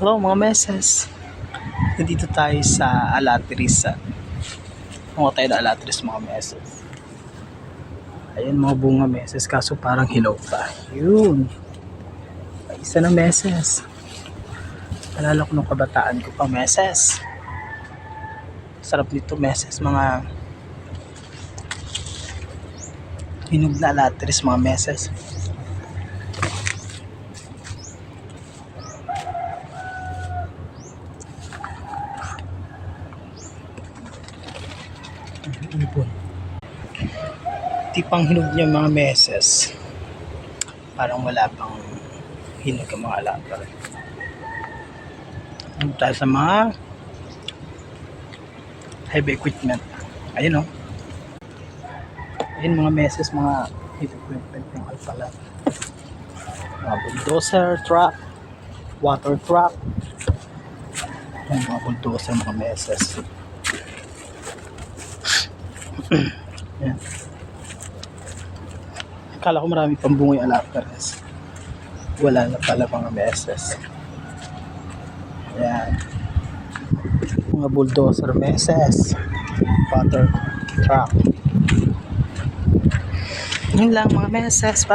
Hello mga meses. Nandito tayo sa Alatriz. Mga tayo na Alatriz mga meses. Ayan mga bunga meses kaso parang hilaw pa. Yun. Isa na meses. Alala ko nung kabataan ko pa meses. Sarap nito meses mga hinog na Alatriz mga meses. Ibon. Tipang hinog niya mga meses. Parang wala pang hinog ang mga alaga. Hinog tayo sa mga heavy equipment. Ayun o. Ayun mga meses, mga heavy equipment ng Alpala. Mga bulldozer, truck, water truck. Ayun mga bulldozer mga meses. Ayan. Akala ko marami pang bungoy alaperes. Wala na pala mga meses. Ayan. Mga bulldozer meses. Water truck. Yun lang mga meses.